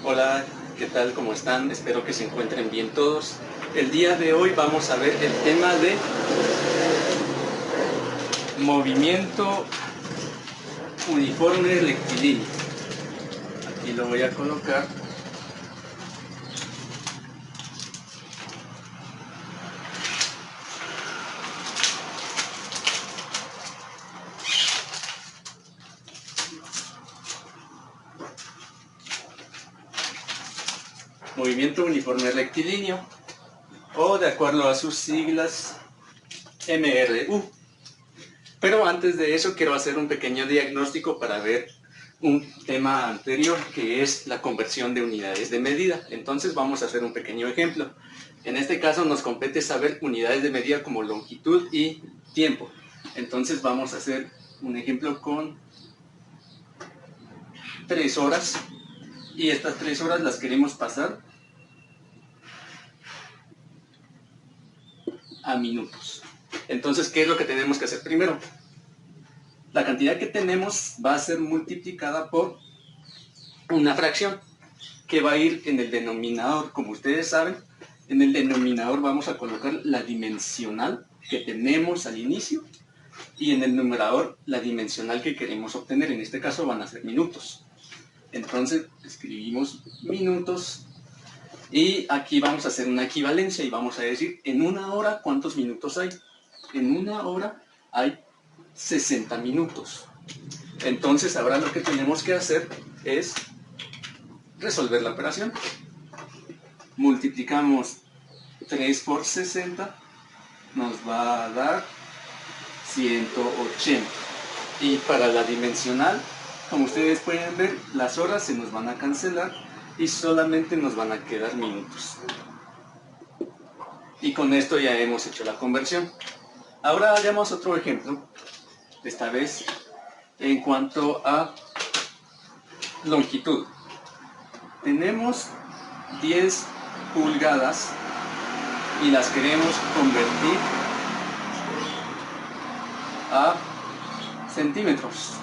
Hola, ¿qué tal? ¿Cómo están? Espero que se encuentren bien todos. El día de hoy vamos a ver el tema de movimiento uniforme rectilíneo. Aquí lo voy a colocar. Movimiento uniforme rectilíneo, o de acuerdo a sus siglas, MRU. Pero antes de eso quiero hacer un pequeño diagnóstico para ver un tema anterior, que es la conversión de unidades de medida. Entonces vamos a hacer un pequeño ejemplo. En este caso nos compete saber unidades de medida como longitud y tiempo. Entonces vamos a hacer un ejemplo con 3 horas, y estas 3 horas las queremos pasar a minutos. Entonces, ¿qué es lo que tenemos que hacer primero? La cantidad que tenemos va a ser multiplicada por una fracción que va a ir en el denominador. Como ustedes saben, en el denominador vamos a colocar la dimensional que tenemos al inicio, y en el numerador la dimensional que queremos obtener. En este caso van a ser minutos. Entonces escribimos minutos, y aquí vamos a hacer una equivalencia y vamos a decir en una hora cuántos minutos hay. En una hora hay 60 minutos. Entonces ahora lo que tenemos que hacer es resolver la operación. Multiplicamos 3 por 60, nos va a dar 180. Y para la dimensional, como ustedes pueden ver, las horas se nos van a cancelar y solamente nos van a quedar minutos. Y con esto ya hemos hecho la conversión. Ahora hagamos otro ejemplo, esta vez en cuanto a longitud. Tenemos 10 pulgadas y las queremos convertir a centímetros.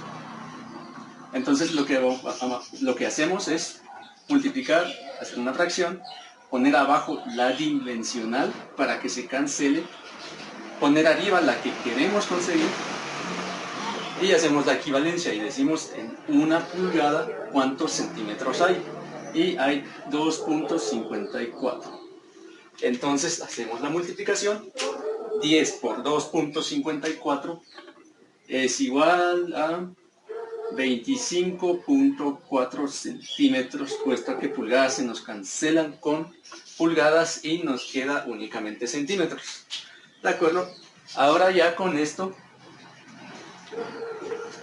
Entonces lo que hacemos es multiplicar, hacer una fracción, poner abajo la dimensional para que se cancele, poner arriba la que queremos conseguir, y hacemos la equivalencia y decimos en una pulgada cuántos centímetros hay, y hay 2.54. Entonces hacemos la multiplicación. 10 por 2.54 es igual a 25.4 centímetros, puesto que pulgadas se nos cancelan con pulgadas y nos queda únicamente centímetros. ¿De acuerdo? Ahora ya con esto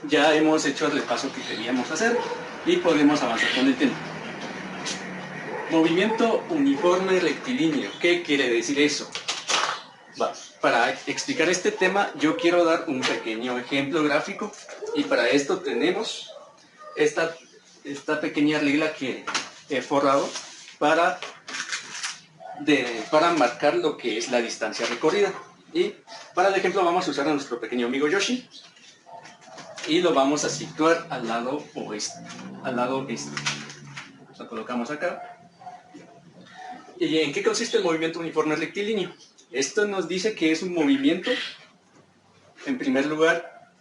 ya hemos hecho el repaso que queríamos hacer y podemos avanzar con el tema. Movimiento uniforme rectilíneo. ¿Qué quiere decir eso? Para explicar este tema yo quiero dar un pequeño ejemplo gráfico, y para esto tenemos esta pequeña regla que he forrado para marcar lo que es la distancia recorrida. Y para el ejemplo vamos a usar a nuestro pequeño amigo Yoshi y lo vamos a situar al lado oeste, Lo colocamos acá. ¿Y en qué consiste el movimiento uniforme rectilíneo? Esto nos dice que es un movimiento, en primer lugar,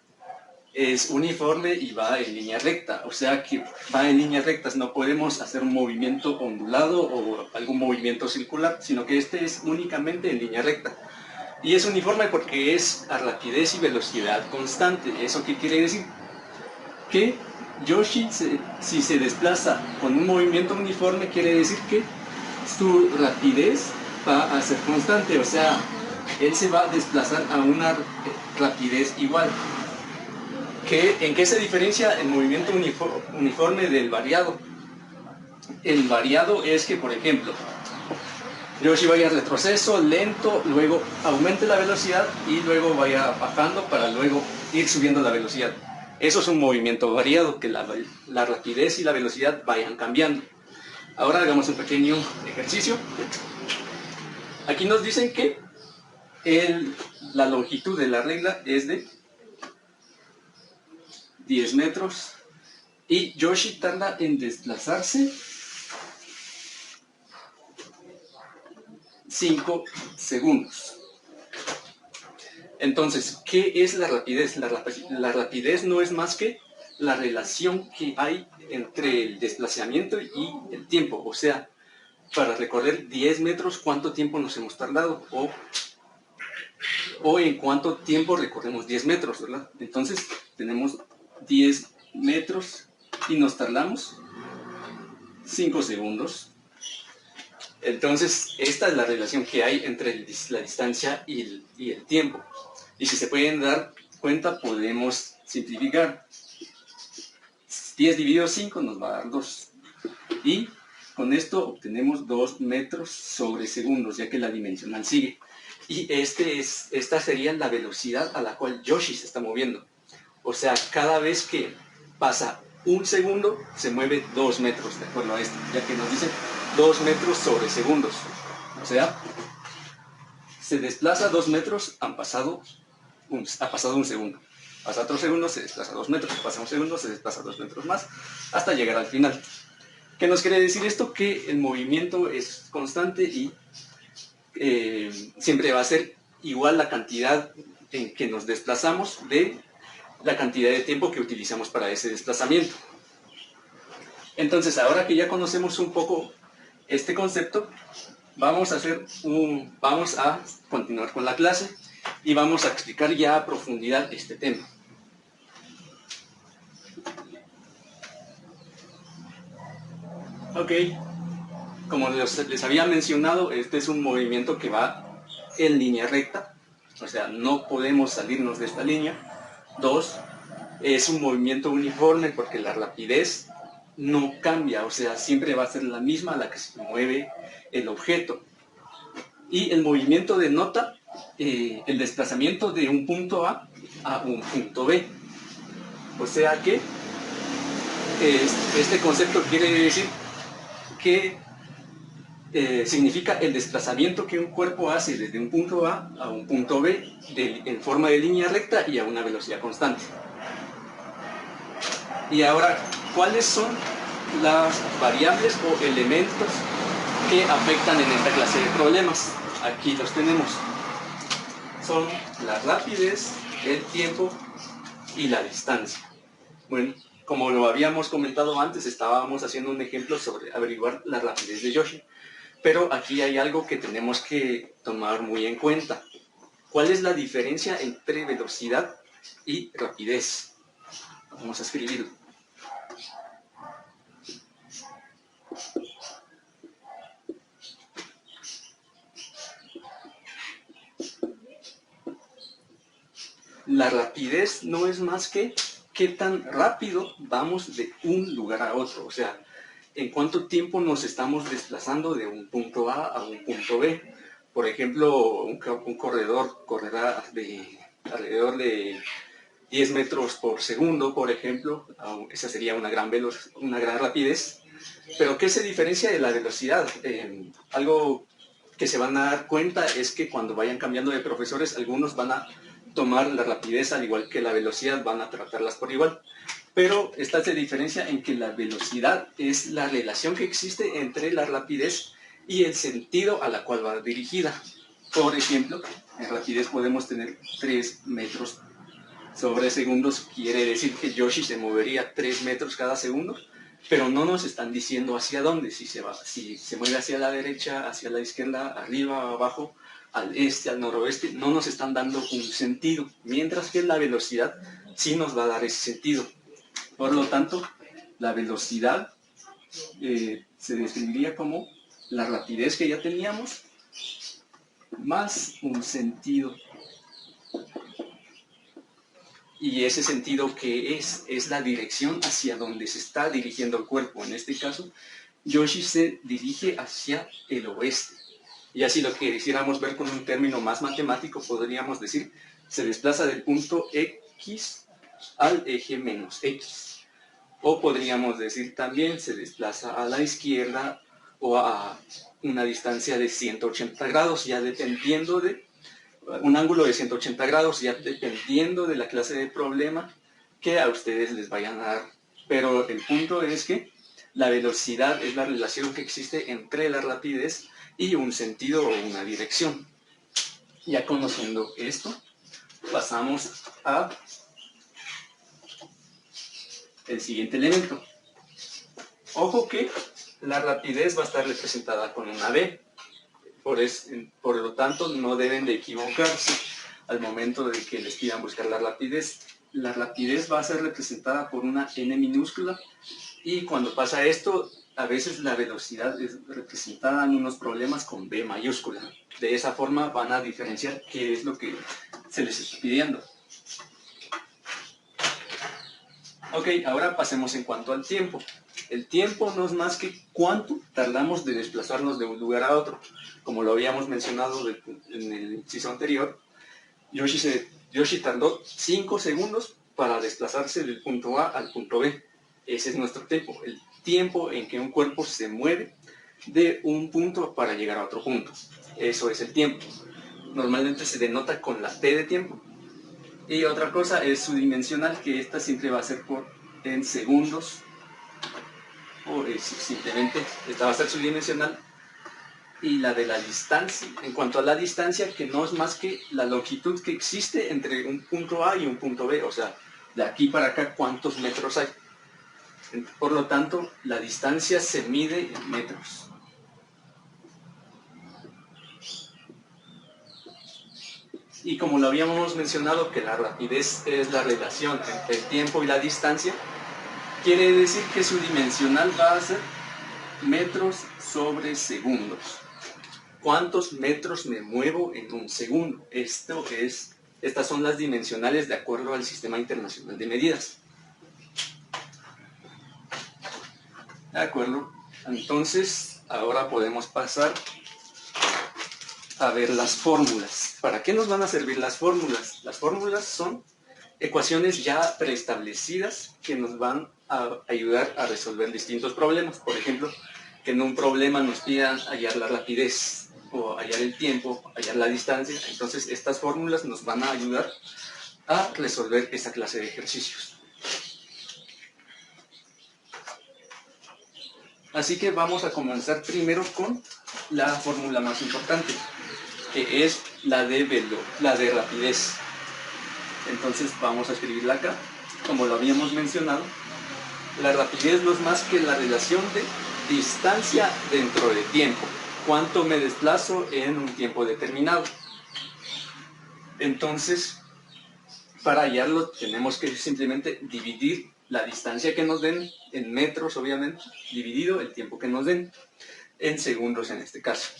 es uniforme y va en línea recta, o sea que va en líneas rectas. No podemos hacer un movimiento ondulado o algún movimiento circular, sino que este es únicamente en línea recta. Y es uniforme porque es a rapidez y velocidad constante. ¿Eso qué quiere decir? Que Yoshi, si se desplaza con un movimiento uniforme, quiere decir que su rapidez va a ser constante, o sea, él se va a desplazar a una rapidez igual. ¿En qué se diferencia el movimiento uniforme del variado? El variado es que, por ejemplo, Yoshi vaya en retroceso, lento, luego aumente la velocidad y luego vaya bajando para luego ir subiendo la velocidad. Eso es un movimiento variado, que la rapidez y la velocidad vayan cambiando. Ahora hagamos un pequeño ejercicio. Aquí nos dicen que la longitud de la regla es de 10 metros y Yoshi tarda en desplazarse 5 segundos. Entonces, ¿qué es la rapidez? La rapidez no es más que la relación que hay entre el desplazamiento y el tiempo. O sea, para recorrer 10 metros, ¿cuánto tiempo nos hemos tardado? O en cuánto tiempo recorremos 10 metros, ¿verdad? Entonces, tenemos 10 metros y nos tardamos 5 segundos. Entonces, esta es la relación que hay entre la distancia y el tiempo. Y si se pueden dar cuenta, podemos simplificar. 10 dividido 5 nos va a dar 2. Y con esto obtenemos 2 metros sobre segundos, ya que la dimensional sigue. Y esta sería la velocidad a la cual Yoshi se está moviendo. O sea, cada vez que pasa un segundo, se mueve 2 metros, de acuerdo a esto, ya que nos dicen 2 metros sobre segundos. O sea, se desplaza 2 metros, ha pasado un segundo. Pasa otro segundo, se desplaza 2 metros, pasa un segundo, se desplaza 2 metros más, hasta llegar al final. ¿Qué nos quiere decir esto? Que el movimiento es constante y siempre va a ser igual la cantidad en que nos desplazamos de la cantidad de tiempo que utilizamos para ese desplazamiento. Entonces, ahora que ya conocemos un poco este concepto, vamos a continuar con la clase y vamos a explicar ya a profundidad este tema. Ok, como les había mencionado, este es un movimiento que va en línea recta, o sea, no podemos salirnos de esta línea. 2, es un movimiento uniforme porque la rapidez no cambia, o sea, siempre va a ser la misma a la que se mueve el objeto. Y el movimiento denota el desplazamiento de un punto A a un punto B. O sea que este concepto quiere decir que significa el desplazamiento que un cuerpo hace desde un punto a un punto B en forma de línea recta y a una velocidad constante. Y ahora, ¿cuáles son las variables o elementos que afectan en esta clase de problemas? Aquí los tenemos. Son la rapidez, el tiempo y la distancia. Bueno, como lo habíamos comentado antes, estábamos haciendo un ejemplo sobre averiguar la rapidez de Yoshi. Pero aquí hay algo que tenemos que tomar muy en cuenta. ¿Cuál es la diferencia entre velocidad y rapidez? Vamos a escribirlo. La rapidez no es más que qué tan rápido vamos de un lugar a otro. O sea, en cuánto tiempo nos estamos desplazando de un punto A un punto B. Por ejemplo, un corredor correrá alrededor de 10 metros por segundo, por ejemplo. Esa sería una gran rapidez. Pero ¿qué se diferencia de la velocidad? Algo que se van a dar cuenta es que cuando vayan cambiando de profesores, algunos van a tomar la rapidez al igual que la velocidad, van a tratarlas por igual. Pero esta se diferencia en que la velocidad es la relación que existe entre la rapidez y el sentido a la cual va dirigida. Por ejemplo, en rapidez podemos tener 3 metros sobre segundos, quiere decir que Yoshi se movería 3 metros cada segundo, pero no nos están diciendo hacia dónde, si se mueve hacia la derecha, hacia la izquierda, arriba, abajo, al este, al noroeste, no nos están dando un sentido, mientras que la velocidad sí nos va a dar ese sentido. Por lo tanto, la velocidad se describiría como la rapidez que ya teníamos más un sentido. Y ese sentido que es la dirección hacia donde se está dirigiendo el cuerpo. En este caso, Yoshi se dirige hacia el oeste. Y así lo que quisiéramos ver con un término más matemático, podríamos decir, se desplaza del punto X al eje menos X. O podríamos decir también, se desplaza a la izquierda o a una distancia de 180 grados, ya dependiendo de un ángulo de 180 grados, ya dependiendo de la clase de problema que a ustedes les vayan a dar. Pero el punto es que la velocidad es la relación que existe entre la rapidez y un sentido o una dirección. Ya conociendo esto, pasamos a el siguiente elemento. Ojo que la rapidez va a estar representada con una B. Por lo tanto, no deben de equivocarse al momento de que les pidan buscar la rapidez. La rapidez va a ser representada por una N minúscula, y cuando pasa esto, a veces la velocidad es representada en unos problemas con B mayúscula. De esa forma van a diferenciar qué es lo que se les está pidiendo. Ok, ahora pasemos en cuanto al tiempo. El tiempo no es más que cuánto tardamos de desplazarnos de un lugar a otro. Como lo habíamos mencionado en el inciso anterior, Yoshi tardó 5 segundos para desplazarse del punto A al punto B. Ese es nuestro tiempo, el tiempo en que un cuerpo se mueve de un punto para llegar a otro punto. Eso es el tiempo. Normalmente se denota con la T de tiempo. Y otra cosa es su dimensional, que esta siempre va a ser en segundos, o simplemente esta va a ser su dimensional. Y la de la distancia, en cuanto a la distancia, que no es más que la longitud que existe entre un punto A y un punto B, o sea, de aquí para acá cuántos metros hay. Por lo tanto, la distancia se mide en metros. Y como lo habíamos mencionado, que la rapidez es la relación entre el tiempo y la distancia, quiere decir que su dimensional va a ser metros sobre segundos. ¿Cuántos metros me muevo en un segundo? Estas son las dimensionales de acuerdo al Sistema Internacional de Medidas. ¿De acuerdo? Entonces, ahora podemos pasar a ver las fórmulas. ¿Para qué nos van a servir las fórmulas? Las fórmulas son ecuaciones ya preestablecidas que nos van a ayudar a resolver distintos problemas. Por ejemplo, que en un problema nos pidan hallar la rapidez, o hallar el tiempo, hallar la distancia. Entonces, estas fórmulas nos van a ayudar a resolver esta clase de ejercicios. Así que vamos a comenzar primero con la fórmula más importante, que es la de rapidez. Entonces vamos a escribirla acá. Como lo habíamos mencionado, la rapidez no es más que la relación de distancia dentro de tiempo. ¿Cuánto me desplazo en un tiempo determinado? Entonces, para hallarlo tenemos que simplemente dividir la distancia que nos den en metros, obviamente, dividido el tiempo que nos den en segundos en este caso.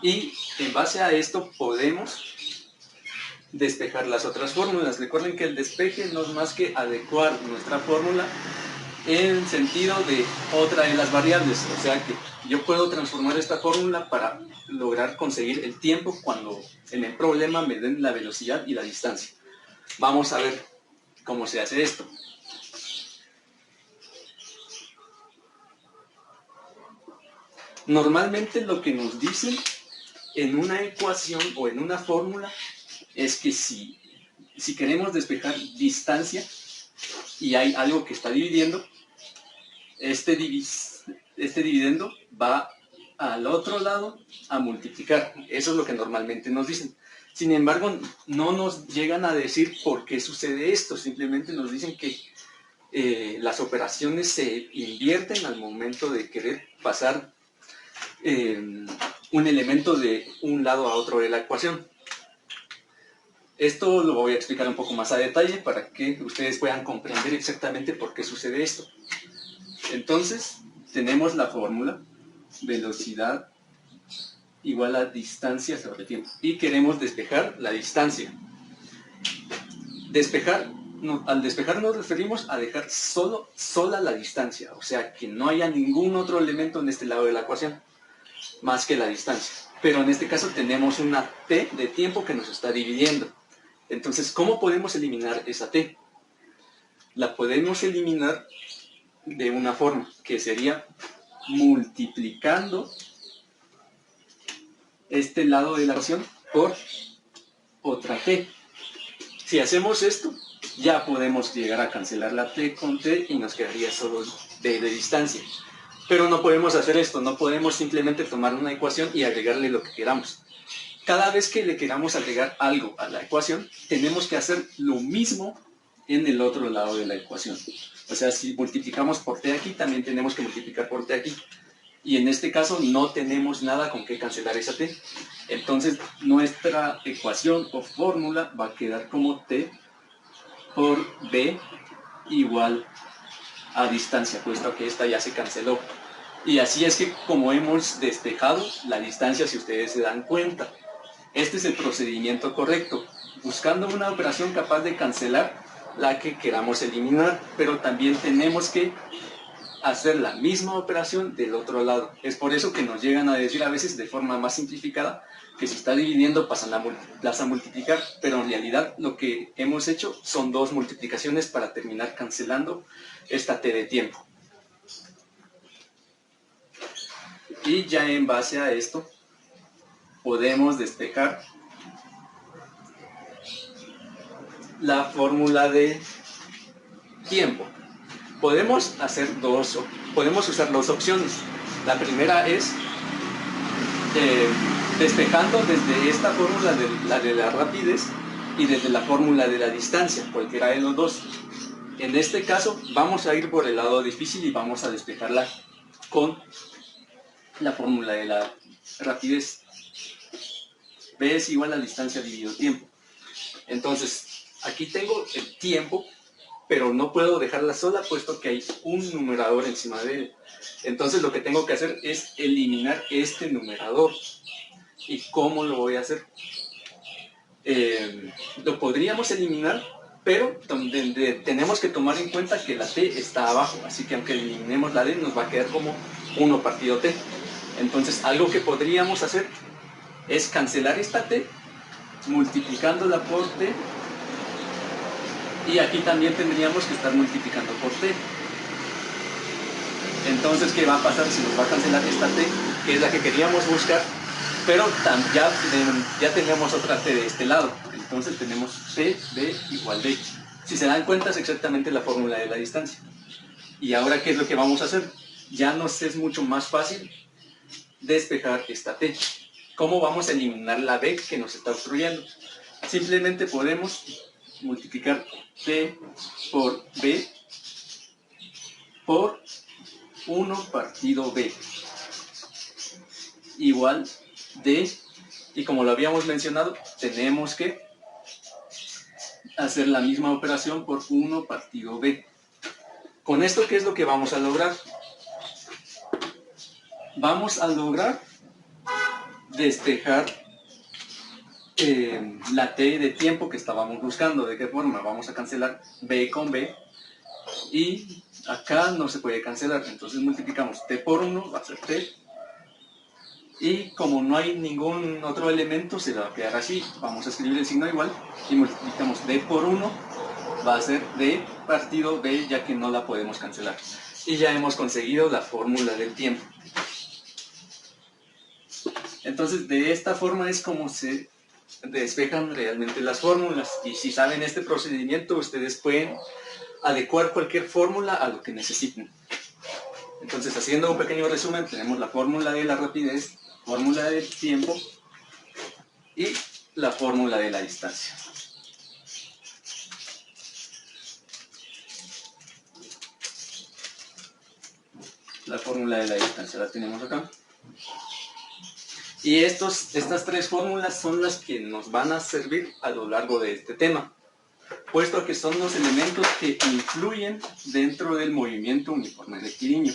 Y en base a esto podemos despejar las otras fórmulas. Recuerden que el despeje no es más que adecuar nuestra fórmula en sentido de otra de las variables. O sea que yo puedo transformar esta fórmula para lograr conseguir el tiempo cuando en el problema me den la velocidad y la distancia. Vamos a ver cómo se hace esto. Normalmente lo que nos dicen en una ecuación o en una fórmula es que si queremos despejar distancia y hay algo que está dividiendo, este dividendo va al otro lado a multiplicar. Eso es lo que normalmente nos dicen. Sin embargo, no nos llegan a decir por qué sucede esto. Simplemente nos dicen que las operaciones se invierten al momento de querer pasar un elemento de un lado a otro de la ecuación. Esto lo voy a explicar un poco más a detalle para que ustedes puedan comprender exactamente por qué sucede esto. Entonces, tenemos la fórmula, velocidad igual a distancia sobre tiempo. Y queremos despejar la distancia. Al despejar nos referimos a dejar sola la distancia. O sea, que no haya ningún otro elemento en este lado de la ecuación, más que la distancia. Pero en este caso tenemos una t de tiempo que nos está dividiendo. Entonces, ¿cómo podemos eliminar esa t? La podemos eliminar de una forma, que sería multiplicando este lado de la ecuación por otra t. Si hacemos esto, ya podemos llegar a cancelar la t con t y nos quedaría solo d de distancia. Pero no podemos hacer esto, no podemos simplemente tomar una ecuación y agregarle lo que queramos. Cada vez que le queramos agregar algo a la ecuación, tenemos que hacer lo mismo en el otro lado de la ecuación. O sea, si multiplicamos por t aquí, también tenemos que multiplicar por t aquí. Y en este caso no tenemos nada con que cancelar esa t. Entonces nuestra ecuación o fórmula va a quedar como t por b igual a distancia, puesto que esta ya se canceló. Y así es que como hemos despejado la distancia, si ustedes se dan cuenta. Este es el procedimiento correcto, buscando una operación capaz de cancelar la que queramos eliminar, pero también tenemos que hacer la misma operación del otro lado. Es por eso que nos llegan a decir a veces de forma más simplificada que si está dividiendo pasa a multiplicar, pero en realidad lo que hemos hecho son dos multiplicaciones para terminar cancelando esta t de tiempo. Y ya en base a esto podemos despejar la fórmula de tiempo. Podemos usar dos opciones. La primera es despejando desde esta fórmula de la rapidez y desde la fórmula de la distancia, cualquiera de los dos. En este caso vamos a ir por el lado difícil y vamos a despejarla con la fórmula de la rapidez. B es igual a distancia dividido tiempo. Entonces, aquí tengo el tiempo, pero no puedo dejarla sola puesto que hay un numerador encima de él. Entonces lo que tengo que hacer es eliminar este numerador. ¿Y cómo lo voy a hacer? Lo podríamos eliminar, pero tenemos que tomar en cuenta que la t está abajo, así que aunque eliminemos la d nos va a quedar como 1 partido t. Entonces algo que podríamos hacer es cancelar esta t multiplicándola por t, y aquí también tendríamos que estar multiplicando por t. Entonces, ¿qué va a pasar? Si nos va a cancelar esta t, que es la que queríamos buscar, pero ya tenemos otra t de este lado. Entonces tenemos t de igual d. Si se dan cuenta es exactamente la fórmula de la distancia. Y ahora, ¿qué es lo que vamos a hacer? Ya nos es mucho más fácil despejar esta t. ¿Cómo vamos a eliminar la b que nos está obstruyendo? Simplemente podemos multiplicar t por b por 1 partido b igual d, y como lo habíamos mencionado, tenemos que hacer la misma operación por 1 partido b. Con esto, ¿qué es lo que vamos a lograr? Vamos a lograr despejar la t de tiempo que estábamos buscando. ¿De qué forma? Vamos a cancelar b con b, y acá no se puede cancelar, entonces multiplicamos t por 1, va a ser t, y como no hay ningún otro elemento se va a quedar así. Vamos a escribir el signo igual y multiplicamos d por 1, va a ser d partido b, ya que no la podemos cancelar. Y ya hemos conseguido la fórmula del tiempo. Entonces de esta forma es como se despejan realmente las fórmulas, y si saben este procedimiento ustedes pueden adecuar cualquier fórmula a lo que necesiten. Entonces, haciendo un pequeño resumen, tenemos la fórmula de la rapidez, fórmula del tiempo y la fórmula de la distancia. La fórmula de la distancia la tenemos acá. Y estas tres fórmulas son las que nos van a servir a lo largo de este tema, puesto que son los elementos que influyen dentro del movimiento uniforme rectilíneo,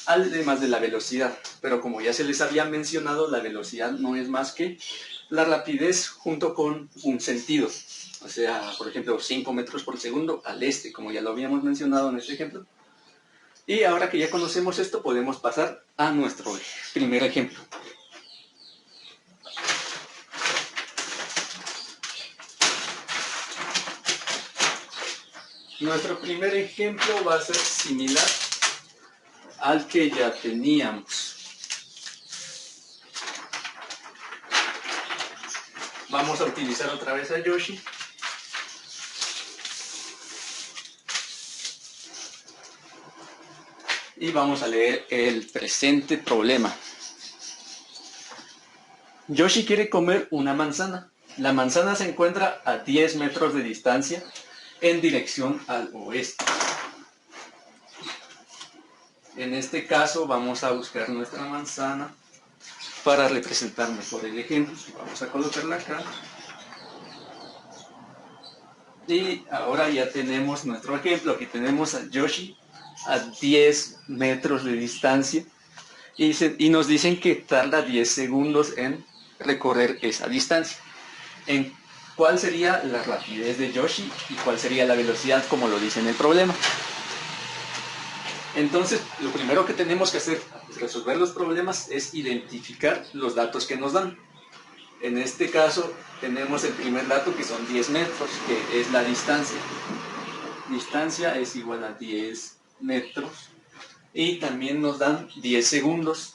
además de la velocidad. Pero como ya se les había mencionado, la velocidad no es más que la rapidez junto con un sentido. O sea, por ejemplo, 5 metros por segundo al este, como ya lo habíamos mencionado en este ejemplo. Y ahora que ya conocemos esto, podemos pasar a nuestro primer ejemplo. Nuestro primer ejemplo va a ser similar al que ya teníamos. Vamos a utilizar otra vez a Yoshi. Y vamos a leer el presente problema. Yoshi quiere comer una manzana. La manzana se encuentra a 10 metros de distancia en dirección al oeste. En este caso vamos a buscar nuestra manzana para representar mejor el ejemplo. Vamos a colocarla acá. Y ahora ya tenemos nuestro ejemplo. Aquí tenemos a Yoshi a 10 metros de distancia y nos dicen que tarda 10 segundos en recorrer esa distancia. ¿Cuál sería la rapidez de Yoshi y cuál sería la velocidad como lo dice en el problema? Entonces, lo primero que tenemos que hacer al resolver los problemas es identificar los datos que nos dan. En este caso, tenemos el primer dato que son 10 metros, que es la distancia. Distancia es igual a 10 metros. Y también nos dan 10 segundos,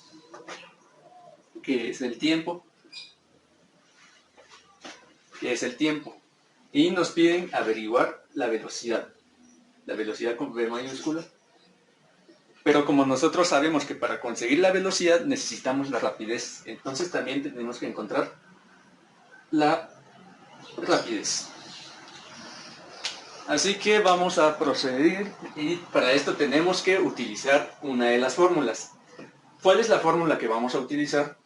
que es el tiempo. Y nos piden averiguar la velocidad con V mayúscula. Pero como nosotros sabemos que para conseguir la velocidad necesitamos la rapidez, entonces también tenemos que encontrar la rapidez. Así que vamos a proceder y para esto tenemos que utilizar una de las fórmulas. ¿Cuál es la fórmula que vamos a utilizar?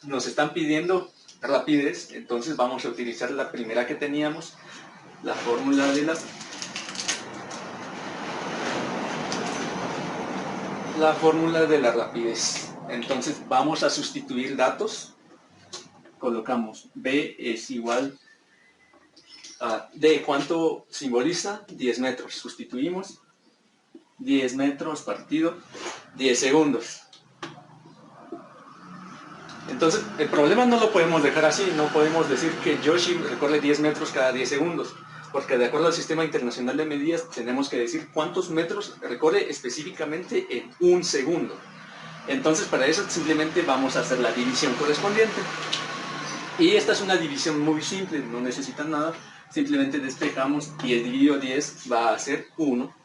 Nos están pidiendo rapidez, entonces vamos a utilizar la primera que teníamos, la fórmula de la rapidez. Entonces vamos a sustituir datos. Colocamos B es igual a D. ¿Cuánto simboliza? 10 metros. Sustituimos 10 metros partido 10 segundos. Entonces el problema no lo podemos dejar así. No podemos decir que Yoshi recorre 10 metros cada 10 segundos, porque de acuerdo al Sistema Internacional de Medidas tenemos que decir cuántos metros recorre específicamente en un segundo. Entonces para eso simplemente vamos a hacer la división correspondiente. Y esta es una división muy simple, no necesitan nada. Simplemente despejamos 10 dividido 10 va a ser 1.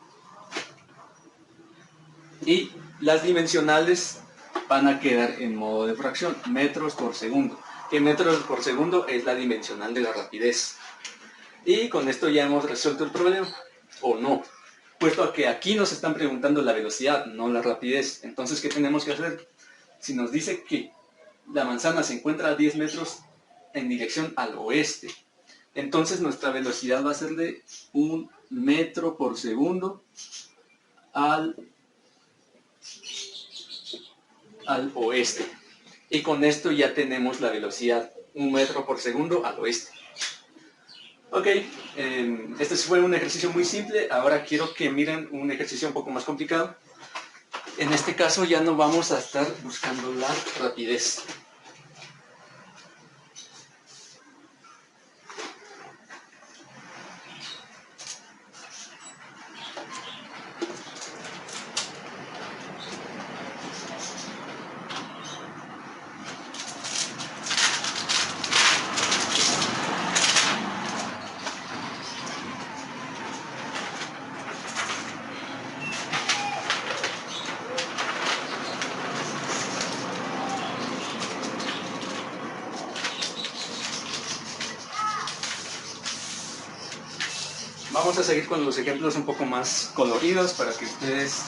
Y las dimensionales van a quedar en modo de fracción, metros por segundo. Que metros por segundo es la dimensional de la rapidez. Y con esto ya hemos resuelto el problema, o no, puesto a que aquí nos están preguntando la velocidad, no la rapidez. Entonces, ¿qué tenemos que hacer? Si nos dice que la manzana se encuentra a 10 metros en dirección al oeste, entonces nuestra velocidad va a ser de 1 metro por segundo al oeste. Y con esto ya tenemos la velocidad, 1 metro por segundo al oeste. Ok, este fue un ejercicio muy simple. Ahora quiero que miren un ejercicio un poco más complicado. En este caso ya no vamos a estar buscando la rapidez. Vamos a seguir con los ejemplos un poco más coloridos para que a ustedes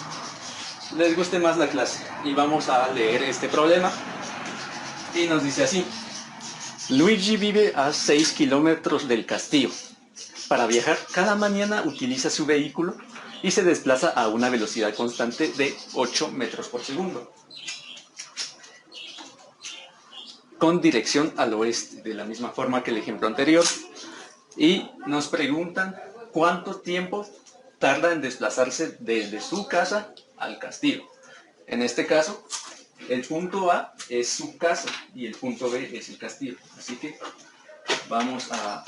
les guste más la clase. Y vamos a leer este problema. Y nos dice así: Luigi vive a 6 kilómetros del castillo. Para viajar cada mañana utiliza su vehículo y se desplaza a una velocidad constante de 8 metros por segundo, con dirección al oeste, de la misma forma que el ejemplo anterior. Y nos preguntan cuánto tiempo tarda en desplazarse desde su casa al castillo. En este caso, el punto A es su casa y el punto B es el castillo. Así que vamos a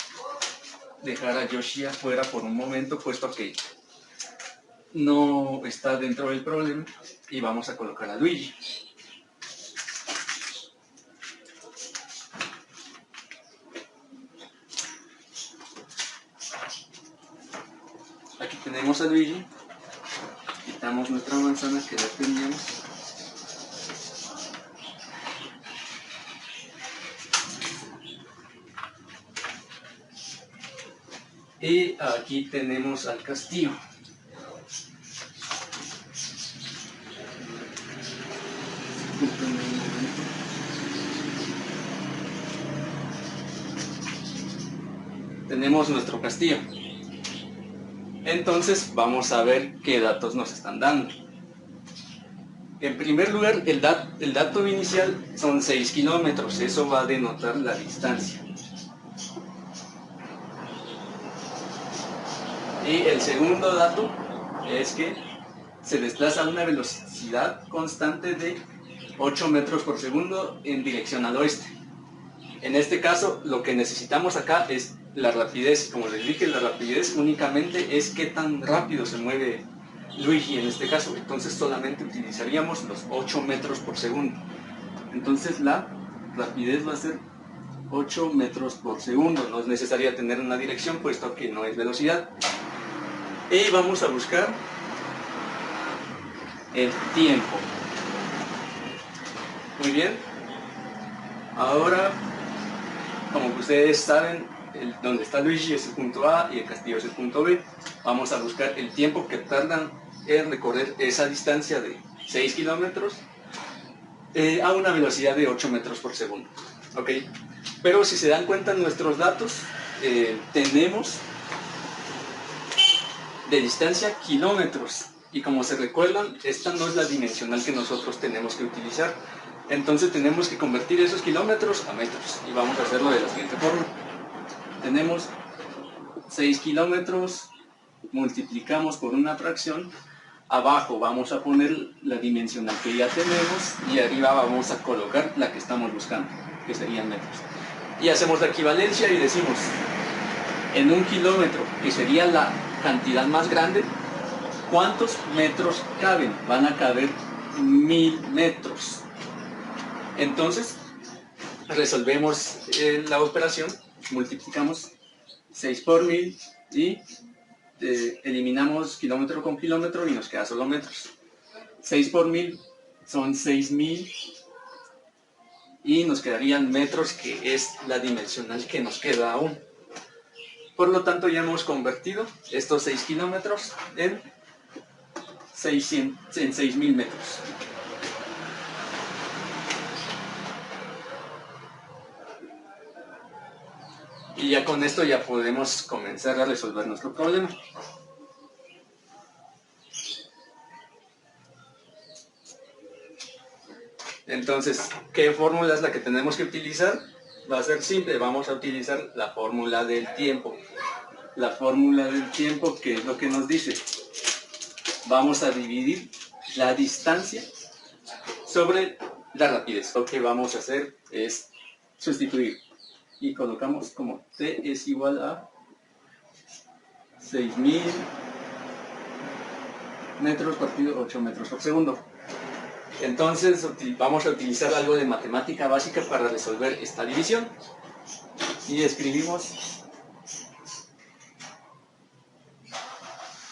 dejar a Yoshi afuera por un momento, puesto que no está dentro del problema, y vamos a colocar a Luigi. Aquí tenemos a Luigi quitamos nuestra manzana que ya teníamos. Y aquí tenemos al castillo. Tenemos nuestro castillo. Entonces vamos a ver qué datos nos están dando. En primer lugar, el dato inicial son 6 kilómetros. Eso va a denotar la distancia. Y el segundo dato es que se desplaza a una velocidad constante de 8 metros por segundo en dirección al oeste. En este caso, lo que necesitamos acá es la rapidez. Como les dije, la rapidez únicamente es qué tan rápido se mueve Luigi en este caso. Entonces solamente utilizaríamos los 8 metros por segundo. Entonces la rapidez va a ser 8 metros por segundo. No es necesario tener una dirección, puesto que no es velocidad. Y vamos a buscar el tiempo. Muy bien. Ahora, como ustedes saben, donde está Luigi es el punto A y el castillo es el punto B. Vamos a buscar el tiempo que tardan en recorrer esa distancia de 6 kilómetros a una velocidad de 8 metros por segundo. ¿Ok? Pero si se dan cuenta en nuestros datos, tenemos de distancia kilómetros. Y como se recuerdan, esta no es la dimensional que nosotros tenemos que utilizar. Entonces tenemos que convertir esos kilómetros a metros. Y vamos a hacerlo de la siguiente forma. Tenemos 6 kilómetros, multiplicamos por una fracción. Abajo vamos a poner la dimensional que ya tenemos y arriba vamos a colocar la que estamos buscando, que serían metros. Y hacemos la equivalencia y decimos, en un kilómetro, que sería la cantidad más grande, ¿cuántos metros caben? Van a caber 1000 metros. Entonces, resolvemos la operación, multiplicamos 6 por 1000 y eliminamos kilómetro con kilómetro y nos queda solo metros. 6 por 1000 son 6000 y nos quedarían metros, que es la dimensional que nos queda aún. Por lo tanto, ya hemos convertido estos 6 kilómetros en 6000 metros. Y ya con esto ya podemos comenzar a resolver nuestro problema. Entonces, ¿qué fórmula es la que tenemos que utilizar? Va a ser simple, vamos a utilizar la fórmula del tiempo. La fórmula del tiempo, ¿qué es lo que nos dice? Vamos a dividir la distancia sobre la rapidez. Lo que vamos a hacer es sustituir. Y colocamos como t es igual a 6000 metros partido 8 metros por segundo. Entonces vamos a utilizar algo de matemática básica para resolver esta división. Y escribimos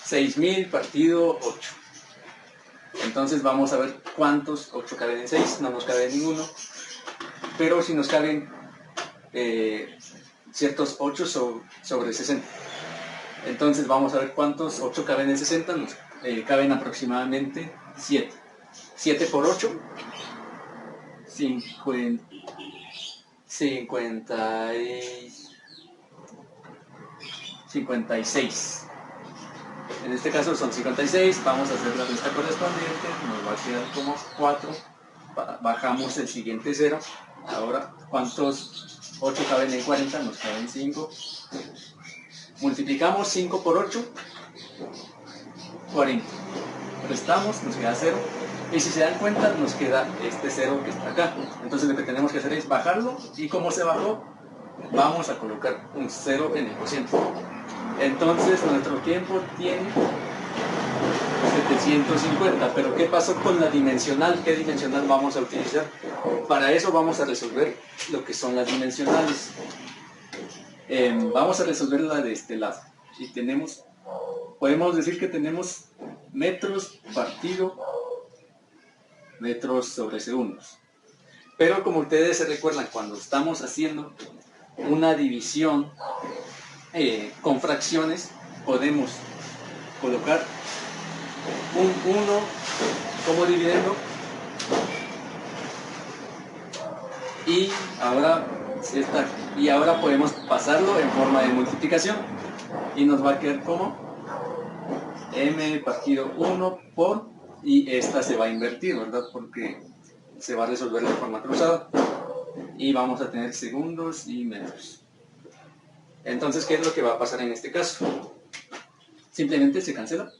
6000 partido 8. Entonces vamos a ver cuántos 8 caben en 6, no nos cabe ninguno. Pero si nos caben ciertos 8 sobre 60. Entonces vamos a ver cuántos 8 caben en 60, nos caben aproximadamente 7. 7 por 8, 56. En este caso son 56, vamos a hacer la resta correspondiente, nos va a quedar como 4, bajamos el siguiente 0. Ahora, ¿cuántos 8 caben en 40? Nos caben 5. Multiplicamos 5 por 8, 40. Restamos, nos queda 0. Y si se dan cuenta, nos queda este 0 que está acá. Entonces lo que tenemos que hacer es bajarlo. Y como se bajó, vamos a colocar un 0 en el cociente. Entonces nuestro tiempo tiene 750. Pero ¿qué pasó con la dimensional? ¿Qué dimensional vamos a utilizar? Para eso vamos a resolver lo que son las dimensionales. Vamos a resolverla de este lado. Y podemos decir que tenemos metros partido metros sobre segundos. Pero como ustedes se recuerdan, cuando estamos haciendo una división con fracciones, podemos colocar un 1 como dividendo y ahora podemos pasarlo en forma de multiplicación y nos va a quedar como m partido 1 por, y esta se va a invertir, ¿verdad? Porque se va a resolver de forma cruzada y vamos a tener segundos y metros. Entonces, ¿qué es lo que va a pasar en este caso? Simplemente se cancela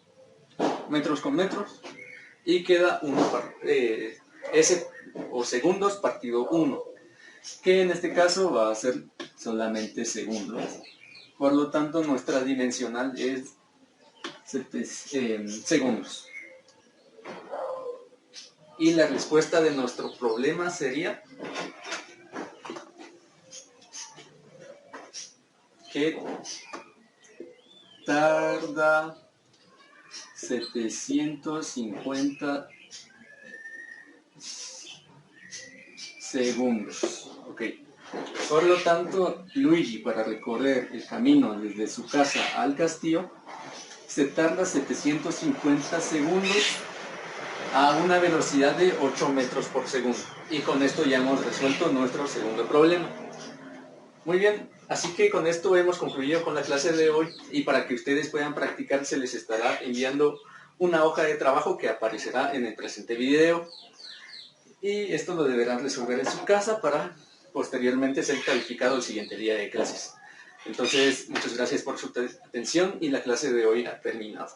metros con metros y queda S o segundos partido 1, que en este caso va a ser solamente segundos. Por lo tanto, nuestra dimensional es segundos. Y la respuesta de nuestro problema sería que tarda 750 segundos. Ok. Por lo tanto, Luigi, para recorrer el camino desde su casa al castillo, se tarda 750 segundos a una velocidad de 8 metros por segundo. Y con esto ya hemos resuelto nuestro segundo problema. Muy bien, así que con esto hemos concluido con la clase de hoy, y para que ustedes puedan practicar se les estará enviando una hoja de trabajo que aparecerá en el presente video. Y esto lo deberán resolver en su casa para posteriormente ser calificado el siguiente día de clases. Entonces, muchas gracias por su atención y la clase de hoy ha terminado.